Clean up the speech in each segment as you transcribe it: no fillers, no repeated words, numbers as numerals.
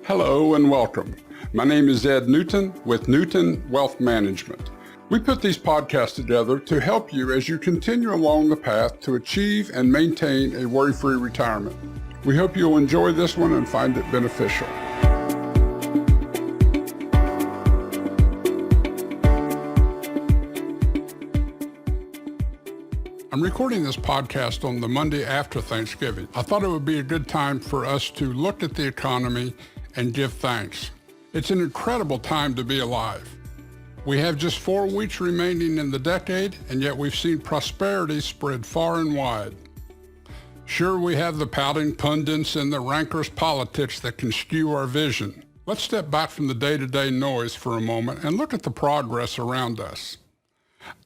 Hello and welcome. My name is Ed Newton with Newton Wealth Management. We put these podcasts together to help you as you continue along the path to achieve and maintain a worry-free retirement. We hope you'll enjoy this one and find it beneficial. I'm recording this podcast on the Monday after Thanksgiving. I thought it would be a good time for us to look at the economy and give thanks. It's an incredible time to be alive. We have just 4 weeks remaining in the decade, and yet we've seen prosperity spread far and wide. Sure, we have the pouting pundits and the rancorous politics that can skew our vision. Let's step back from the day-to-day noise for a moment and look at the progress around us.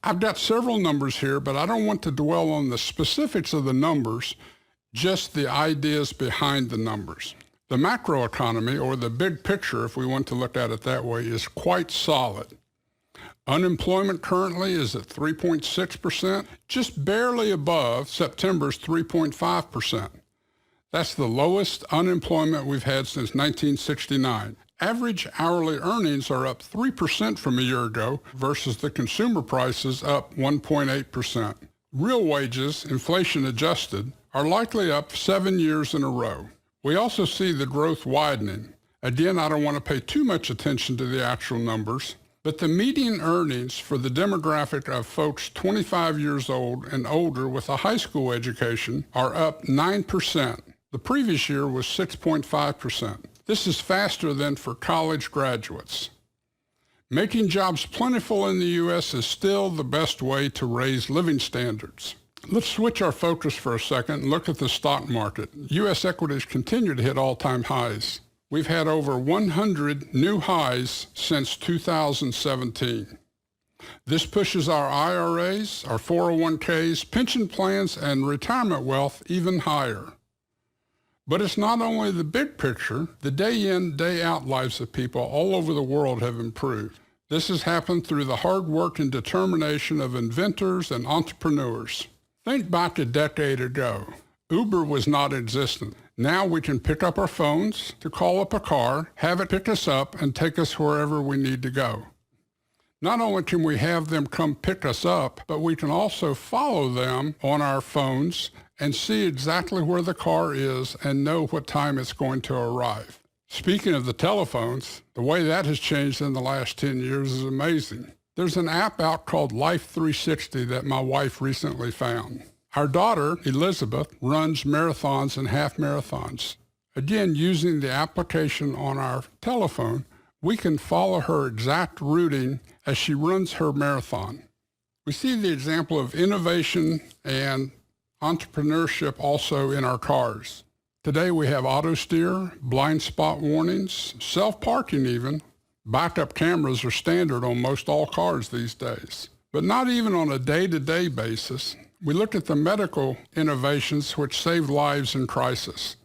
I've got several numbers here, but I don't want to dwell on the specifics of the numbers, just the ideas behind the numbers. The macroeconomy, or the big picture, if we want to look at it that way, is quite solid. Unemployment currently is at 3.6%, just barely above September's 3.5%. That's the lowest unemployment we've had since 1969. Average hourly earnings are up 3% from a year ago versus the consumer prices up 1.8%. Real wages, inflation adjusted, are likely up 7 years in a row. We also see the growth widening. Again, I don't want to pay too much attention to the actual numbers, but the median earnings for the demographic of folks 25 years old and older with a high school education are up 9%. The previous year was 6.5%. This is faster than for college graduates. Making jobs plentiful in the U.S. is still the best way to raise living standards. Let's switch our focus for a second and look at the stock market. U.S. equities continue to hit all-time highs. We've had over 100 new highs since 2017. This pushes our IRAs, our 401ks, pension plans, and retirement wealth even higher. But it's not only the big picture. The day-in, day-out lives of people all over the world have improved. This has happened through the hard work and determination of inventors and entrepreneurs. Think back a decade ago. Uber was not existent. Now we can pick up our phones to call up a car, have it pick us up, and take us wherever we need to go. Not only can we have them come pick us up, but we can also follow them on our phones and see exactly where the car is and know what time it's going to arrive. Speaking of the telephones, the way that has changed in the last 10 years is amazing. There's an app out called Life 360 that my wife recently found. Our daughter, Elizabeth, runs marathons and half marathons. Again, using the application on our telephone, we can follow her exact routing as she runs her marathon. We see the example of innovation and entrepreneurship also in our cars. Today we have auto steer, blind spot warnings, self-parking even. Backup cameras are standard on most all cars these days. But not even on a day-to-day basis. We look at the medical innovations which save lives in crisis.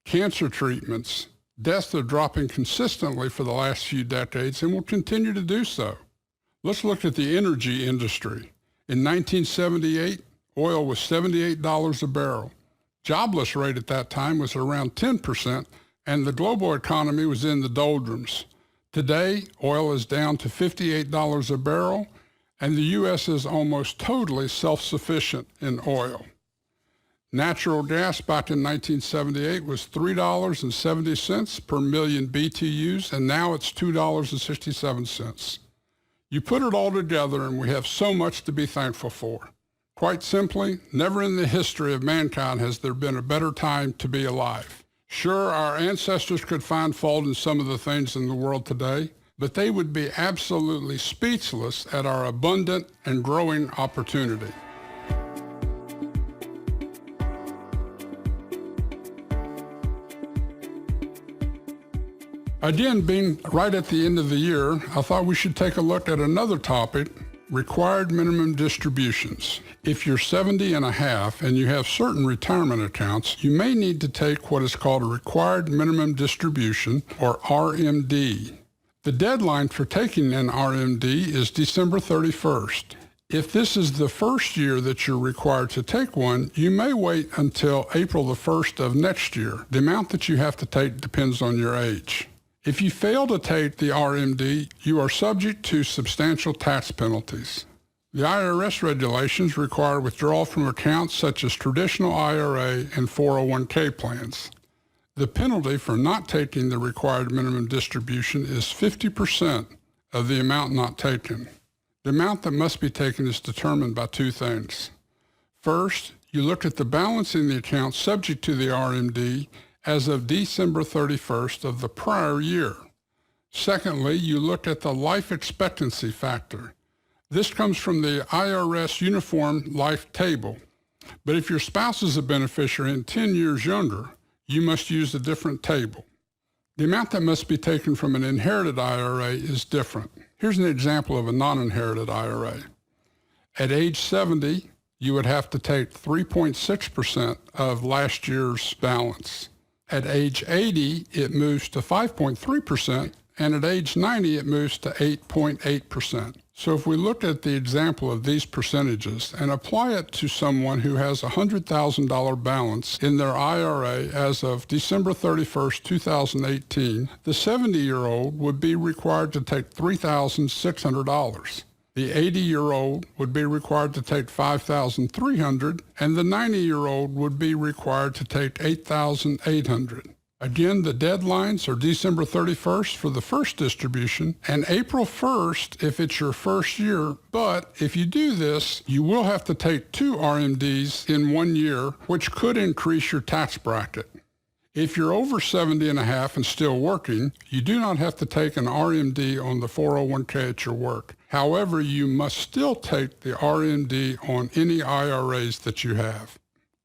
Cancer treatments. Deaths are dropping consistently for the last few decades and will continue to do so. Let's look at the energy industry. In 1978, oil was $78 a barrel. Jobless rate at that time was around 10%, and the global economy was in the doldrums. Today, oil is down to $58 a barrel, and the U.S. is almost totally self-sufficient in oil. Natural gas back in 1978 was $3.70 per million BTUs, and now it's $2.67. You put it all together, and we have so much to be thankful for. Quite simply, never in the history of mankind has there been a better time to be alive. Sure, our ancestors could find fault in some of the things in the world today, but they would be absolutely speechless at our abundant and growing opportunity. Again, being right at the end of the year, I thought we should take a look at another topic, required minimum distributions. If you're 70 and a half and you have certain retirement accounts, you may need to take what is called a required minimum distribution, or RMD. The deadline for taking an RMD is December 31st. If this is the first year that you're required to take one, you may wait until April the 1st of next year. The amount that you have to take depends on your age. If you fail to take the RMD, you are subject to substantial tax penalties. The IRS regulations require withdrawal from accounts such as traditional IRA and 401k plans. The penalty for not taking the required minimum distribution is 50% of the amount not taken. The amount that must be taken is determined by two things. First, you look at the balance in the account subject to the RMD as of December 31st of the prior year. Secondly, you look at the life expectancy factor. This comes from the IRS Uniform Life Table. But if your spouse is a beneficiary and 10 years younger, you must use a different table. The amount that must be taken from an inherited IRA is different. Here's an example of a non-inherited IRA. At age 70, you would have to take 3.6% of last year's balance. At age 80, it moves to 5.3%, and at age 90, it moves to 8.8%. So if we look at the example of these percentages and apply it to someone who has a $100,000 balance in their IRA as of December 31st, 2018, the 70-year-old would be required to take $3,600. The 80-year-old would be required to take $5,300, and the 90-year-old would be required to take $8,800. Again, the deadlines are December 31st for the first distribution and April 1st if it's your first year. But if you do this, you will have to take 2 RMDs in 1 year, which could increase your tax bracket. If you're over 70 and a half and still working, you do not have to take an RMD on the 401k at your work. However, you must still take the RMD on any IRAs that you have.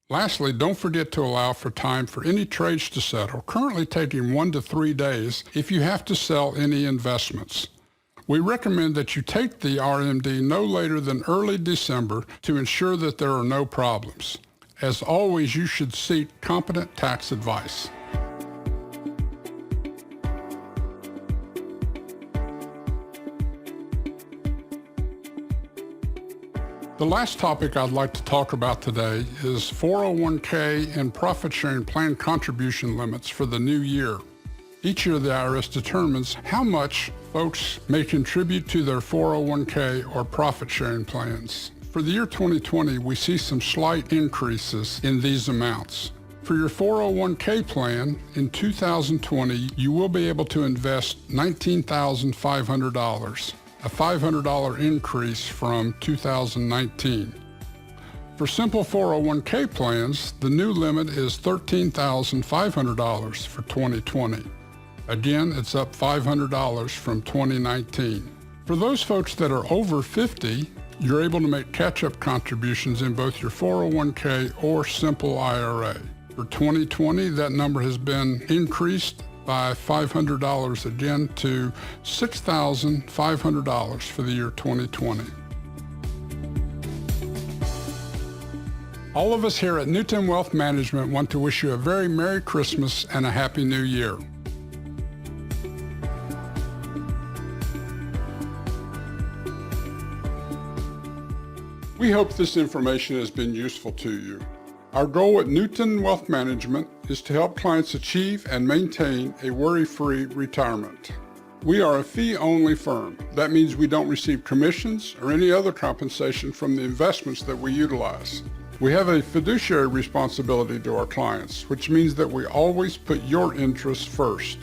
Lastly, don't forget to allow for time for any trades to settle, currently taking 1 to 3 days if you have to sell any investments. We recommend that you take the RMD no later than early December to ensure that there are no problems. As always, you should seek competent tax advice. The last topic I'd like to talk about today is 401k and profit-sharing plan contribution limits for the new year. Each year, the IRS determines how much folks may contribute to their 401k or profit-sharing plans. For the year 2020, we see some slight increases in these amounts. For your 401k plan in 2020, you will be able to invest $19,500. A $500 increase from 2019. For simple 401k plans, the new limit is $13,500 for 2020. Again, it's up $500 from 2019. For those folks that are over 50, you're able to make catch-up contributions in both your 401k or simple IRA. For 2020, that number has been increased by $500 again to $6,500 for the year 2020. All of us here at Newton Wealth Management want to wish you a very Merry Christmas and a Happy New Year. We hope this information has been useful to you. Our goal at Newton Wealth Management is to help clients achieve and maintain a worry-free retirement. We are a fee-only firm. That means we don't receive commissions or any other compensation from the investments that we utilize. We have a fiduciary responsibility to our clients, which means that we always put your interests first.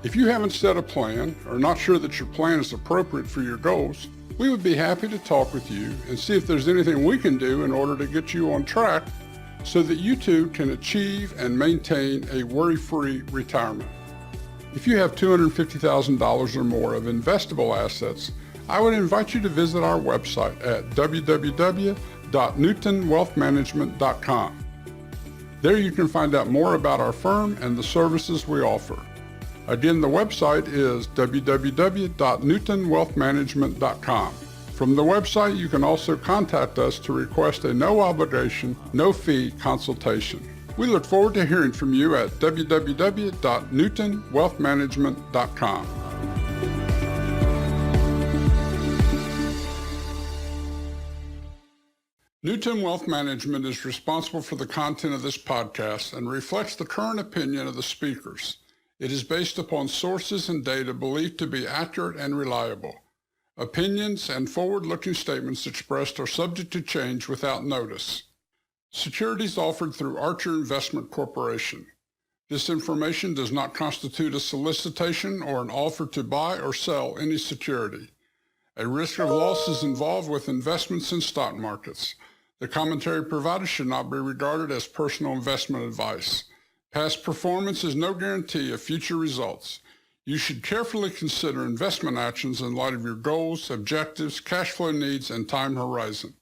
If you haven't set a plan or not sure that your plan is appropriate for your goals, we would be happy to talk with you and see if there's anything we can do in order to get you on track so that you too can achieve and maintain a worry-free retirement. If you have $250,000 or more of investable assets, I would invite you to visit our website at www.newtonwealthmanagement.com. There you can find out more about our firm and the services we offer. Again, the website is www.newtonwealthmanagement.com. From the website, you can also contact us to request a no-obligation, no-fee consultation. We look forward to hearing from you at www.newtonwealthmanagement.com. Newton Wealth Management is responsible for the content of this podcast and reflects the current opinion of the speakers. It is based upon sources and data believed to be accurate and reliable. Opinions and forward-looking statements expressed are subject to change without notice. Securities offered through Archer Investment Corporation. This information does not constitute a solicitation or an offer to buy or sell any security. A risk of loss is involved with investments in stock markets. The commentary provided should not be regarded as personal investment advice. Past performance is no guarantee of future results. You should carefully consider investment actions in light of your goals, objectives, cash flow needs, and time horizon.